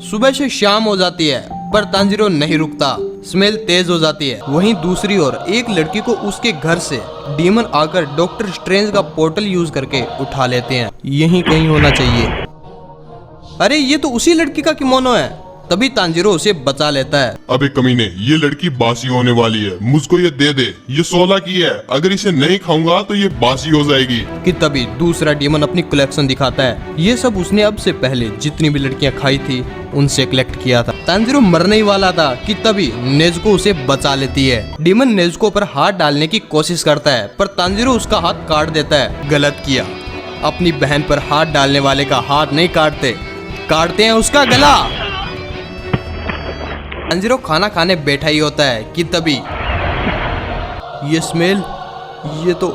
सुबह से शाम हो जाती है पर तांजीरो नहीं रुकता। स्मेल तेज हो जाती है। वहीं दूसरी ओर एक लड़की को उसके घर से डीमन आकर डॉक्टर स्ट्रेंज का पोर्टल यूज करके उठा लेते हैं। यहीं कहीं होना चाहिए। अरे ये तो उसी लड़की का किमोनो है। तभी तांजीरो उसे बचा लेता है। अबे कमीने, ये लड़की बासी होने वाली है, मुझको ये दे दे। ये 16 की है, अगर इसे नहीं खाऊंगा तो ये बासी हो जाएगी। कि तभी दूसरा डीमन अपनी कलेक्शन दिखाता है। ये सब उसने अब से पहले जितनी भी लड़कियां खाई थी उनसे कलेक्ट किया था। तांजीरो मरने ही वाला था कि तभी नेज़ुको उसे बचा लेती है। डीमन नेज़ुको पर हाथ डालने की कोशिश करता है पर तांजीरो उसका हाथ काट देता है। गलत किया, अपनी बहन पर हाथ डालने वाले का हाथ नहीं काटते, काटते हैं उसका गला। तांजीरो खाना खाने बैठा ही होता है कि तभी ये स्मेल, ये तो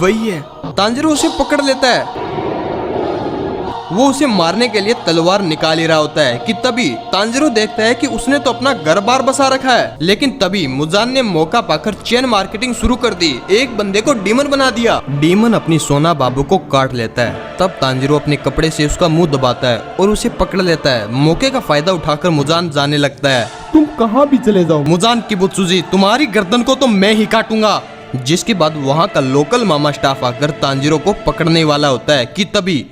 वही है। तांजीरो उसे पकड़ लेता है। वो उसे मारने के लिए तलवार निकाल ही रहा होता है कि तभी तांजीरो देखता है कि उसने तो अपना घर बार बसा रखा है। लेकिन तभी मुजान ने मौका पाकर चेन मार्केटिंग शुरू कर दी। एक बंदे को डीमन बना दिया। डीमन अपनी सोना बाबू को काट लेता है। तब तांजीरो अपने कपड़े से उसका मुंह दबाता है और उसे पकड़ लेता है। मौके का फायदा उठाकर मुजान जाने लगता है। तुम कहाँ भी चले जाओ मुजान किबुत्सुजी, तुम्हारी गर्दन को तो मैं ही काटूंगा। जिसके बाद वहाँ का लोकल मामा स्टाफ आकर तांजीरो को पकड़ने वाला होता है कि तभी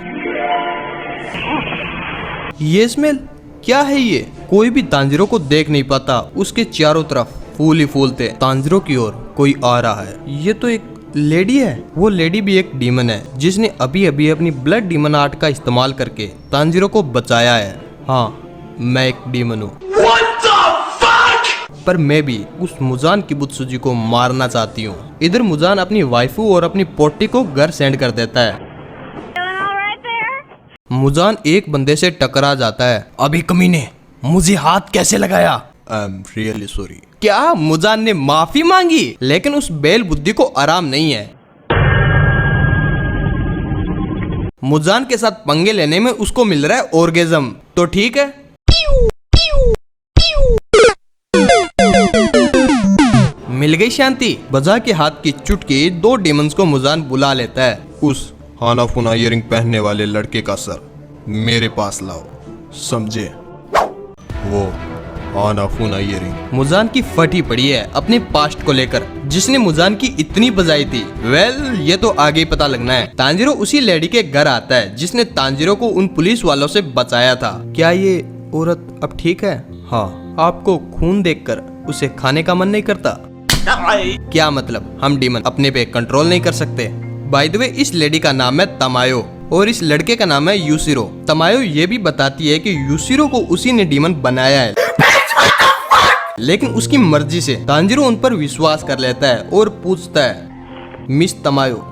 ये स्मेल क्या है? ये कोई भी तांजीरो को देख नहीं पाता। उसके चारों तरफ फूल ही फूल थे। तांजीरो की ओर कोई आ रहा है। ये तो एक लेडी है। वो लेडी भी एक डीमन है जिसने अभी अभी अपनी ब्लड डीमन आर्ट का इस्तेमाल करके तांजीरो को बचाया है। हाँ, मैं एक डीमन हूँ। पर मैं भी उस मुजान किबुत्सुजी को मारना चाहती हूँ। इधर मुजान अपनी वाइफू और अपनी पोटी को घर सेंड कर देता है। मुजान एक बंदे से टकरा जाता है। अभी कमीने, मुझे हाथ कैसे लगाया? I am really sorry. क्या मुजान ने माफी मांगी? लेकिन उस बेल बुद्धि को आराम नहीं है। मुजान के साथ पंगे लेने में उसको मिल रहा है ऑर्गेज्म, तो ठीक है। मिल गई शांति। बजा के हाथ की चुटकी दो डीमंस को मुजान बुला लेता है। उस हानाफुना इयरिंग पहनने वाले लड़के का सर मेरे पास लाओ, समझे? वो हानाफुना इयरिंग मुजान की फटी पड़ी है अपने पास्ट को लेकर, जिसने मुजान की इतनी बजाई थी। वेल, ये तो आगे ही पता लगना है। तांजीरो उसी लेडी के घर आता है जिसने तांजीरो को उन पुलिस वालों से बचाया था। क्या ये औरत अब ठीक है? हाँ, आपको खून देखकर उसे खाने का मन नहीं करता? क्या मतलब, हम डीमन अपने पे कंट्रोल नहीं कर सकते? बाय द वे, इस लेडी का नाम है तमायो और इस लड़के का नाम है यूसिरो। तमायो ये भी बताती है कि यूसिरो को उसी ने डीमन बनाया है, लेकिन उसकी मर्जी से। तांजीरो उन पर विश्वास कर लेता है और पूछता है, मिस तमायो,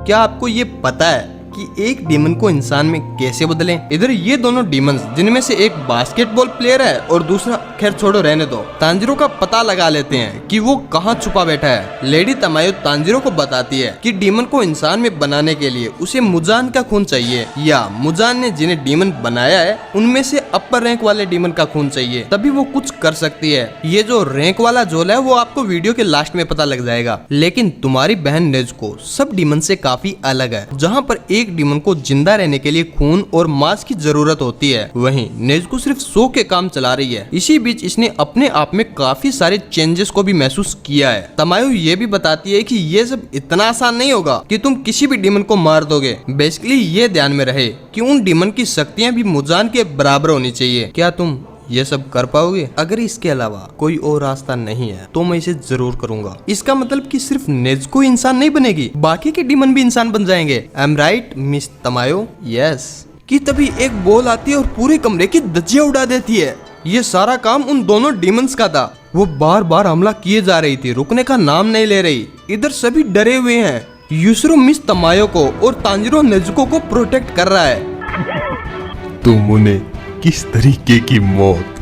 क्या आपको ये पता है कि एक डीमन को इंसान में कैसे बदलें? इधर ये दोनों डीमंस, जिनमें से एक बास्केटबॉल प्लेयर है और दूसरा, खैर छोड़ो, रहने दो। तांजीरो का पता लगा लेते हैं कि वो कहाँ छुपा बैठा है। लेडी तमायो तांजीरो को बताती है कि डीमन को इंसान में बनाने के लिए उसे मुजान का खून चाहिए, या मुजान ने जिन्हें डीमन बनाया है उनमें से अपर रैंक वाले डीमन का खून चाहिए, तभी वो कुछ कर सकती है। ये जो रैंक वाला जोल है वो आपको वीडियो के लास्ट में पता लग जाएगा। लेकिन तुम्हारी बहन नेज़ुको सब डीमन से काफी अलग है। जहाँ पर एक डीमन को जिंदा रहने के लिए खून और मांस की जरूरत होती है, वहीं नेज़ुको सिर्फ 100 के काम चला रही है। इसी बीच इसने अपने आप में काफी सारे चेंजेस को भी महसूस किया है। तमायो ये भी बताती है कि ये सब इतना आसान नहीं होगा कि तुम किसी भी डीमन को मार दोगे। बेसिकली ये ध्यान में रहे कि उन डीमन की शक्तियां भी मुजान के बराबर होनी चाहिए। क्या तुम ये सब कर पाओगे? अगर इसके अलावा कोई और रास्ता नहीं है तो मैं इसे जरूर करूंगा। इसका मतलब कि सिर्फ नेज़ुको इंसान नहीं बनेगी, बाकी के डीमन भी इंसान बन जाएंगे। I am right miss Tamayo? Yes. कि तभी एक बॉल आती है और पूरे कमरे की धज्जियां उड़ा देती है। ये सारा काम उन दोनों डीमंस का था। वो बार बार हमला किए जा रही थी, रुकने का नाम नहीं ले रही। इधर सभी डरे हुए हैं। यूसिरो मिस तमायो को और तांजीरो नेज़ुको को प्रोटेक्ट कर रहा है। तुम उन्हें किस तरीके की मौत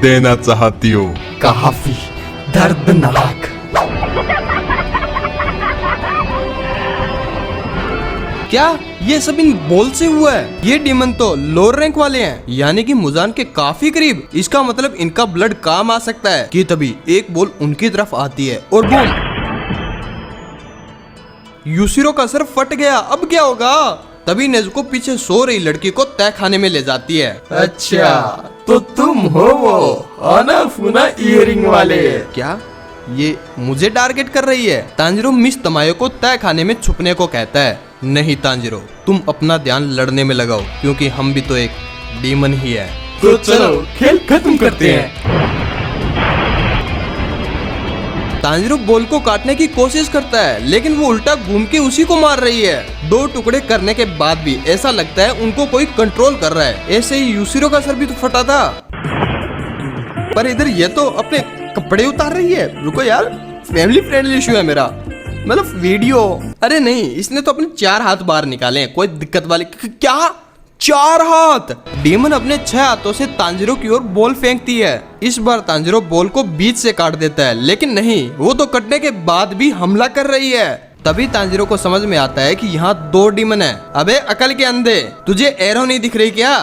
देना चाहती हो? काफी दर्दनाक। क्या ये सब इन बॉल से हुआ है? ये डीमन तो लोअर रैंक वाले हैं, यानी कि मुजान के काफी करीब। इसका मतलब इनका ब्लड काम आ सकता है। कि तभी एक बॉल उनकी तरफ आती है और बूम, यूसिरो का सर फट गया। अब क्या होगा? तभी नेज़ुको पीछे सो रही लड़की को तय खाने में ले जाती है। अच्छा तो तुम हो वो हानाफुना इयरिंग वाले। क्या ये मुझे टारगेट कर रही है? तांजिरो मिस तमायो को तय खाने में छुपने को कहता है। नहीं तांजिरो, तुम अपना ध्यान लड़ने में लगाओ, क्योंकि हम भी तो एक डीमन ही है। तो चलो खेल खत्म करते हैं। तांजिरो बॉल को काटने की कोशिश करता है, लेकिन वो उल्टा घूम के उसी को मार रही है। 2 टुकड़े करने के बाद भी ऐसा लगता है उनको कोई कंट्रोल कर रहा है। ऐसे ही यूशिरो का सर भी तो फटा था, पर इधर ये तो अपने कपड़े उतार रही है। रुको यार, फैमिली फ्रेंडली इशू है मेरा, मतलब वीडियो। अरे नहीं, इसने तो अपने 4 हाथ बाहर निकाले हैं, कोई दिक्कत वाली क्या? 4 हाथ! डीमन अपने 6 हाथों से तांजिरो की ओर बॉल फेंकती है। इस बार तांजिरो बॉल को बीच से काट देता है, लेकिन नहीं, वो तो कटने के बाद भी हमला कर रही है। तभी तांजिरो को समझ में आता है कि यहाँ 2 डीमन है। अबे अकल के अंधे, तुझे एरो नहीं दिख रही क्या?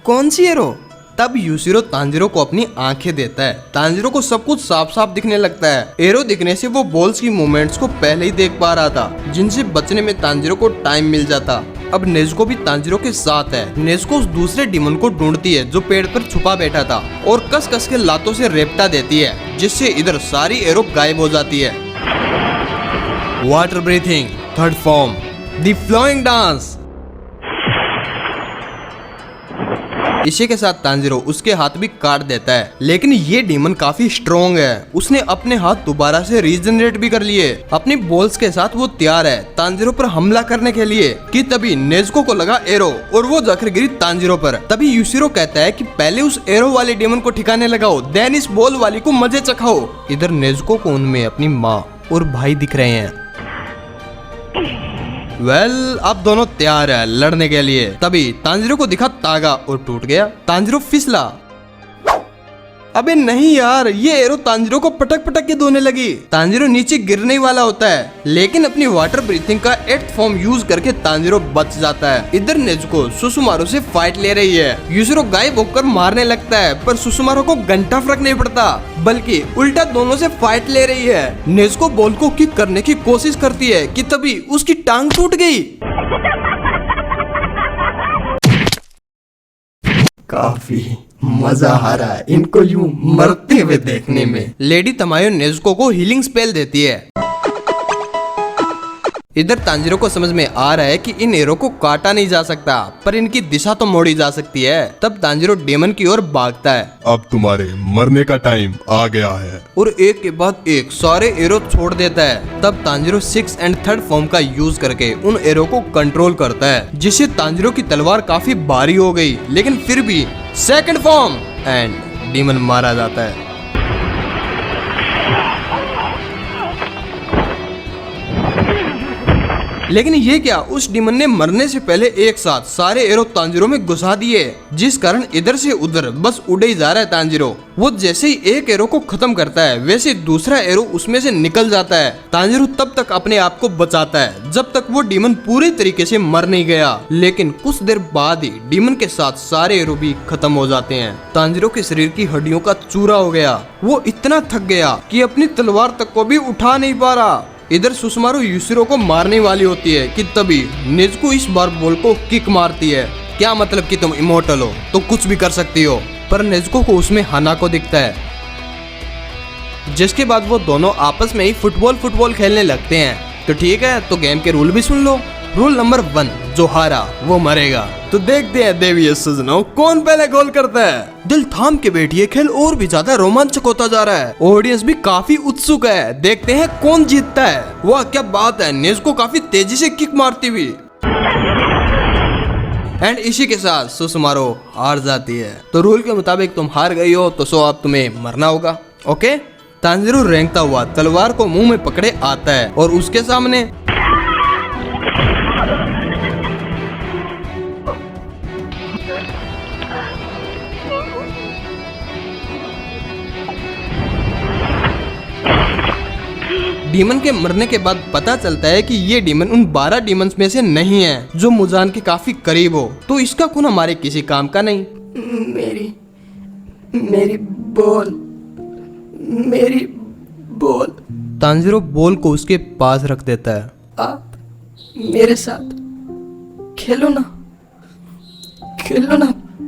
कौन सी एरो? तब यूशिरो तांजिरो को अपनी आंखें देता है। तांजिरो को सब कुछ साफ साफ दिखने लगता है। एरो दिखने से वो बॉल्स की मूवमेंट्स को पहले ही देख पा रहा था, जिनसे बचने में तांजिरो को टाइम मिल जाता। अब नेज़ुको भी तांजिरो के साथ है। नेज़ुको उस दूसरे डीमन को ढूंढती है जो पेड़ पर छुपा बैठा था, और कस कस के लातों से रेपटा देती है, जिससे इधर सारी एरो गायब हो जाती है। Water breathing, 3rd form, the flowing dance. इसी के साथ तांजिरो उसके हाथ भी काट देता है, लेकिन ये डीमन काफी स्ट्रॉन्ग है। उसने अपने हाथ दोबारा से रीजनरेट भी कर लिए। अपनी बॉल्स के साथ वो तैयार है तांजिरो पर हमला करने के लिए कि तभी नेज़ुको को लगा एरो, और वो जाकर गिरी तांजिरो पर। तभी यूशिरो कहता है कि पहले उस एरो वाले डीमन को ठिकाने लगाओ, देन इस बॉल वाली को मजे चखाओ। इधर नेज़ुको को उनमें अपनी माँ और भाई दिख रहे हैं। अब दोनों तैयार है लड़ने के लिए। तभी तांजिरो को दिखा तागा और टूट गया। तांजिरो फिसला। अबे नहीं यार, ये एरो तांजिरो को पटक पटक के धोने लगी। तांजिरो नीचे गिरने वाला होता है, लेकिन अपनी वाटर ब्रीथिंग का 8th फॉर्म यूज करके तांजिरो बच जाता है। इधर नेज़ुको सुसुमारू से फाइट ले रही है। यूशिरो गायब होकर मारने लगता है, पर सुसुमारू को घंटा फर्क नहीं पड़ता, बल्कि उल्टा दोनों से फाइट ले रही है। नेज़ुको बॉल को किक करने की कोशिश करती है कि तभी उसकी टांग टूट गई। काफी मजा आ रहा है इनको यूं मरते हुए देखने में। लेडी तमायो नेज़ुको को हीलिंग स्पेल देती है। इधर तांजिरो को समझ में आ रहा है कि इन एरो को काटा नहीं जा सकता, पर इनकी दिशा तो मोड़ी जा सकती है। तब तांजिरो डेमन की ओर भागता है। अब तुम्हारे मरने का टाइम आ गया है। और एक के बाद एक सारे एरो छोड़ देता है। तब Tanjiro 6th and 3rd form का यूज करके उन एरो को कंट्रोल करता है, जिससे तांजिरो की तलवार काफी भारी हो गई, लेकिन फिर भी 2nd फॉर्म एंड डीमन मारा जाता है। लेकिन ये क्या, उस डीमन ने मरने से पहले एक साथ सारे एरो तांजिरो में घुसा दिए, जिस कारण इधर से उधर बस उड़े ही जा रहा है तांजिरो। वो जैसे ही एक एरो को खत्म करता है, वैसे दूसरा एरो उसमें से निकल जाता है। तांजिरो तब तक अपने आप को बचाता है जब तक वो डीमन पूरी तरीके से मर नहीं गया, लेकिन कुछ देर बाद ही डीमन के साथ सारे एरो भी खत्म हो जाते हैं। तांजिरो के शरीर की हड्डियों का चूरा हो गया। वो इतना थक गया कि अपनी तलवार तक को भी उठा नहीं पा रहा। इधर सुसुमारू यूशिरो को मारने वाली होती है कि तभी नेज़ुको इस बार बॉल को किक मारती है। क्या मतलब कि तुम इमोर्टल हो तो कुछ भी कर सकती हो, पर नेज़ुको को उसमें हानाको दिखता है, जिसके बाद वो दोनों आपस में ही फुटबॉल खेलने लगते हैं। तो ठीक है, तो गेम के रूल भी सुन लो। रूल नंबर 1, जो हारा वो मरेगा। तो देखते हैं देवी सजनों, कौन पहले गोल करता है। दिल थाम के बैठिए, खेल और भी ज्यादा रोमांचक होता जा रहा है। ऑडियंस भी काफी उत्सुक है, देखते हैं कौन जीतता है। वाह क्या बात है, नेज़ुको काफी तेजी से किक मारती हुई। एंड इसी के साथ सुसुमारू हार जाती है। तो रूल के मुताबिक तुम हार गई हो, तो अब तुम्हें मरना होगा। ओके। तांजिरो रेंगता हुआ तलवार को मुंह में पकड़े आता है और उसके सामने डीमन के मरने के बाद पता चलता है कि ये डीमन उन 12 डीमंस में से नहीं है जो मुजान के काफी करीब हो, तो इसका खून हमारे किसी काम का नहीं। मेरी बॉल। तांजिरो बॉल को उसके पास रख देता है। आप मेरे साथ खेलो ना, खेलो ना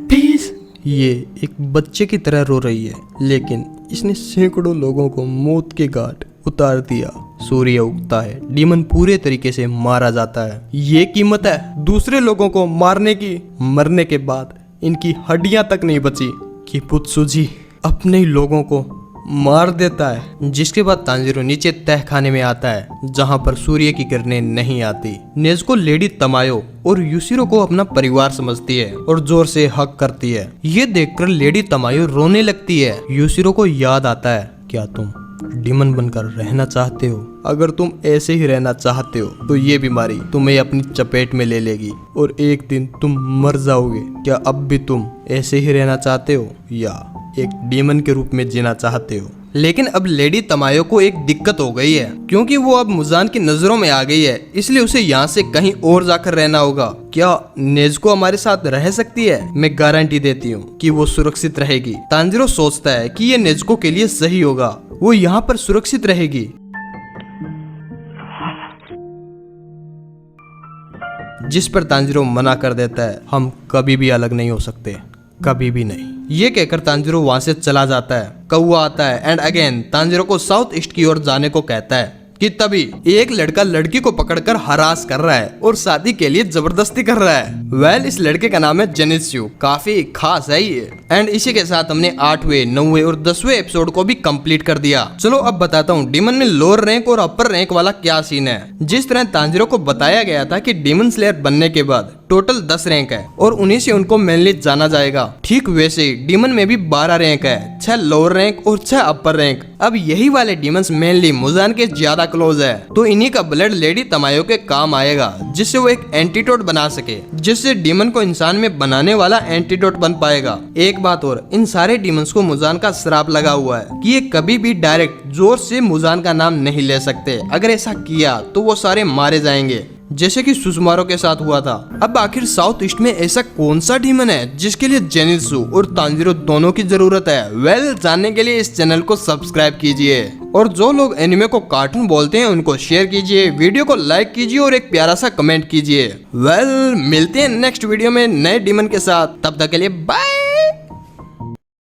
प्लीज। ये एक बच्चे की तरह रो रही है, लेकिन इसने सैकड़ों लोगों को मौत के घाट उतार दिया। सूर्य उगता है, डीमन पूरे तरीके से मारा जाता है। ये कीमत है दूसरे लोगों को मारने की। मरने के बाद इनकी हड्डियां तक नहीं बची कि पुत्सुजी अपने ही लोगों को मार देता है। जिसके बाद तांजीरो नीचे तहखाने में आता है, जहां पर सूर्य की किरणें नहीं आती। नेज़ुको लेडी तमायो और यूशिरो को अपना परिवार समझती है और जोर से हक करती है। ये देखकर लेडी तमायो रोने लगती है। यूशिरो को याद आता है, क्या तुम डीमन बनकर रहना चाहते हो? अगर तुम ऐसे ही रहना चाहते हो तो ये बीमारी तुम्हें अपनी चपेट में ले लेगी और एक दिन तुम मर जाओगे। क्या अब भी तुम ऐसे ही रहना चाहते हो या एक डीमन के रूप में जीना चाहते हो? लेकिन अब लेडी तमायो को एक दिक्कत हो गई है, क्योंकि वो अब मुजान की नजरों में आ गई है, इसलिए उसे यहाँ से कहीं और जाकर रहना होगा। क्या नेज़ुको हमारे साथ रह सकती है? मैं गारंटी देती हूँ कि वो सुरक्षित रहेगी। तांजीरो सोचता है कि ये नेज़ुको के लिए सही होगा, वो यहाँ पर सुरक्षित रहेगी। जिस पर तांजीरो मना कर देता है, हम कभी भी अलग नहीं हो सकते, कभी भी नहीं। ये कहकर तांजीरो वहां से चला जाता है। कौवा आता है एंड अगेन तांजीरो को साउथ ईस्ट की ओर जाने को कहता है कि तभी एक लड़का लड़की को पकड़कर हरास कर रहा है और शादी के लिए जबरदस्ती कर रहा है। इस लड़के का नाम है जेनित्सु। काफी खास है ये। एंड इसी के साथ हमने 8वें, 9वें और 10वें एपिसोड को भी कंप्लीट कर दिया। चलो अब बताता हूँ डीमन में लोअर रैंक और अपर रैंक वाला क्या सीन है। जिस तरह तांजीरो को बताया गया था कि डीमन स्लेयर बनने के बाद टोटल 10 रैंक है और उन्हीं से उनको मेनली जाना जाएगा, ठीक वैसे ही डीमन में भी 12 रैंक है, 6 लोअर रैंक और 6 अपर रैंक। अब यही वाले डीमंस मेनली मुजान के ज्यादा क्लोज है, तो इन्हीं का ब्लड लेडी तमायो के काम आएगा, जिससे वो एक एंटीडोट बना सके, जिससे डीमन को इंसान में बनाने वाला एंटीडोट बन पाएगा। एक बात और, इन सारे डीमंस को मुजान का श्राप लगा हुआ है कि ये कभी भी डायरेक्ट जोर से मुजान का नाम नहीं ले सकते। अगर ऐसा किया तो वो सारे मारे जाएंगे, जैसे कि सुजुमारो के साथ हुआ था। अब आखिर साउथ ईस्ट में ऐसा कौन सा डीमन है जिसके लिए जेनित्सु और तांजीरो दोनों की जरूरत है? जानने के लिए इस चैनल को सब्सक्राइब कीजिए और जो लोग एनिमे को कार्टून बोलते हैं उनको शेयर कीजिए, वीडियो को लाइक कीजिए और एक प्यारा सा कमेंट कीजिए। मिलते हैं नेक्स्ट वीडियो में नए डीमन के साथ। तब तक के लिए बाय।